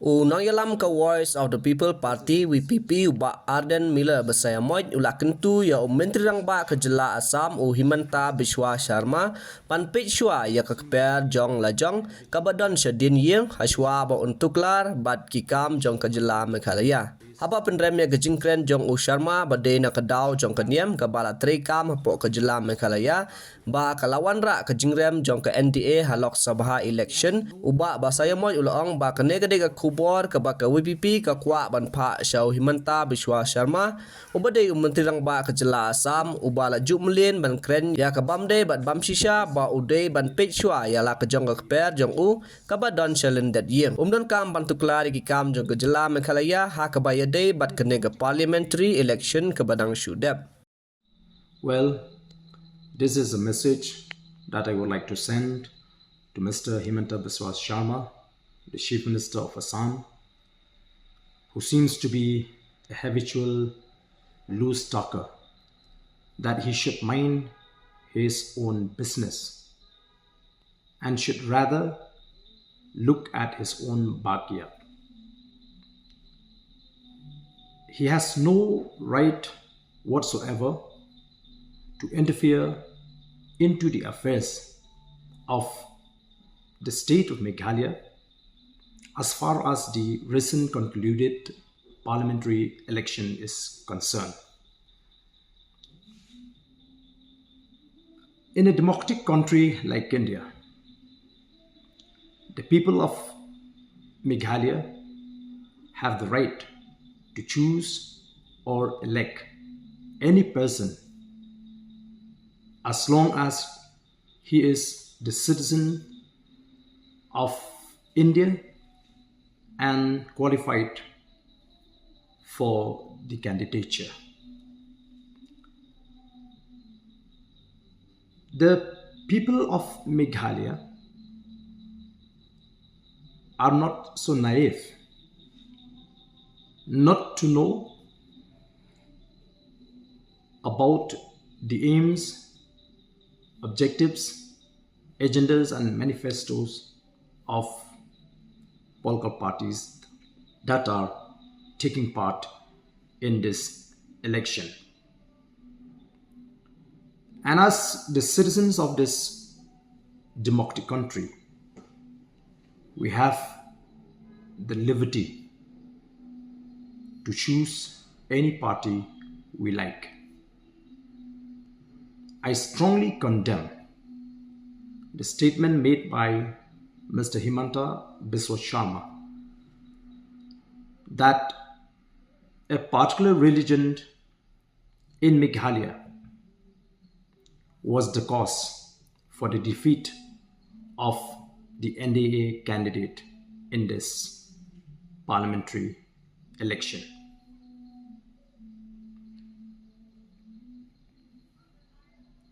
Unang yalam ka Voice of the People Party WPP uba Ardent Miller besaya moj ula kentu ya Menteri Rang Ba Kejela Assam Himanta Biswa Sharma pan Peit Shwa ya ka Kper Jong la Jong Kaba Shadien Ïing Shwa ba untuklar bat kikam Jong Kejela Meghalaya. Haba penrem ya gejingkren Jong Sharma bade na kedau Jong Keniam ka bala trekam po Kejela Meghalaya ba kalawan ra kejingrem Jong ka NDA halok sabha election uba basaya moj ulaong ba kenegade ka kubor ka ba ka WPP ka kwa ban pha Shaw Himanta Biswa Sharma ubade Menteri Rang Ba Kejela Assam uba la jumlin ban kren ya ka bamde bat bam shisha ba ude ban Peit Shwa ya la ka Jong ka Kper Jong ka ba don Shalendet Ïing don kam ban tuklar ki kam Jong Kejela Meghalaya ha ka ba yade bat kenega parliamentary election ka badang shudep. Well, this is a message that I would like to send to Mr. Himanta Biswa Sharma, the Chief Minister of Assam, who seems to be a habitual loose talker, that he should mind his own business and should rather look at his own backyard. He has no right whatsoever to interfere into the affairs of the state of Meghalaya as far as the recent concluded parliamentary election is concerned. In a democratic country like India, the people of Meghalaya have the right to choose or elect any person as long as he is the citizen of India and qualified for the candidature. The people of Meghalaya are not so naive not to know about the aims, objectives, agendas and manifestos of political parties that are taking part in this election. And as the citizens of this democratic country, we have the liberty to choose any party we like. I strongly condemn the statement made by Mr. Himanta Biswa Sharma that a particular religion in Meghalaya was the cause for the defeat of the NDA candidate in this parliamentary election.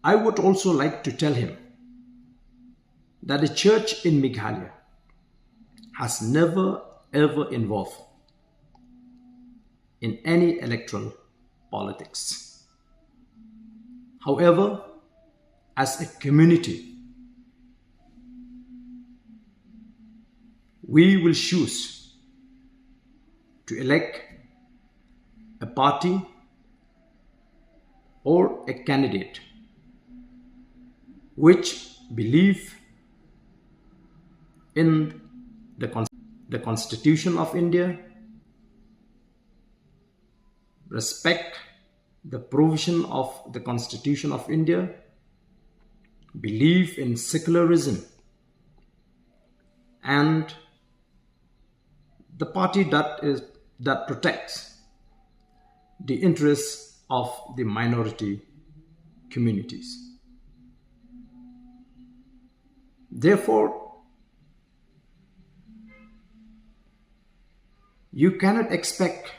I would also like to tell him that the church in Meghalaya has never ever involved in any electoral politics. However, as a community, we will choose to elect a party or a candidate which believe in the Constitution of India, respect the provision of the Constitution of India, believe in secularism, and the party that protects the interests of the minority communities. Therefore, you cannot expect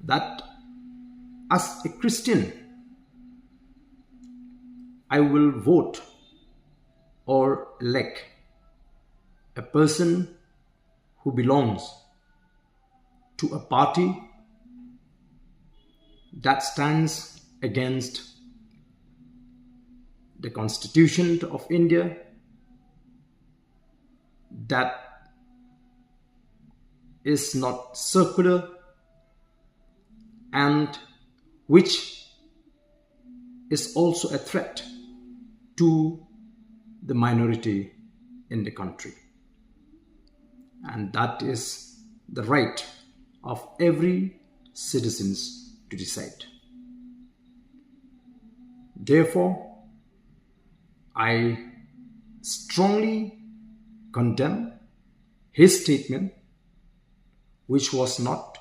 that as a Christian, I will vote or elect a person who belongs to a party that stands against the Constitution of India, that is not circular and which is also a threat to the minority in the country. And that is the right of every citizen to decide. Therefore, I strongly condemn his statement, which was not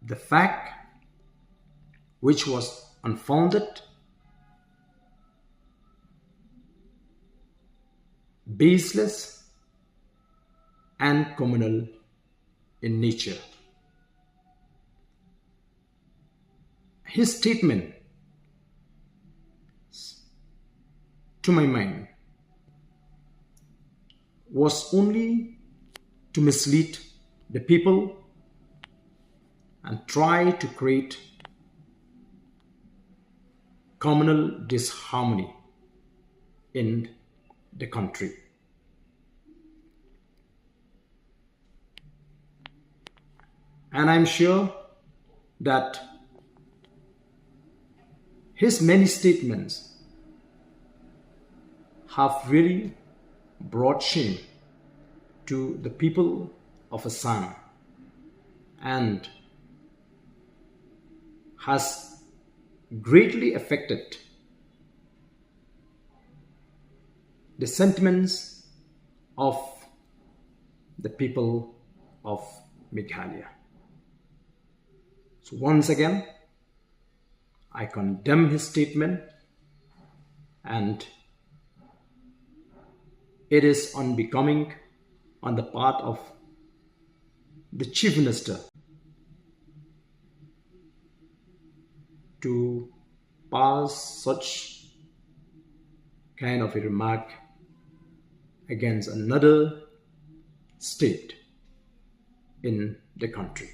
the fact, which was unfounded, baseless, and communal in nature. His statement, to my mind, was only to mislead the people and try to create communal disharmony in the country. And I'm sure that his many statements have really brought shame to the people of Assam and has greatly affected the sentiments of the people of Meghalaya. So once again, I condemn his statement, and it is unbecoming on the part of the Chief Minister to pass such kind of a remark against another state in the country.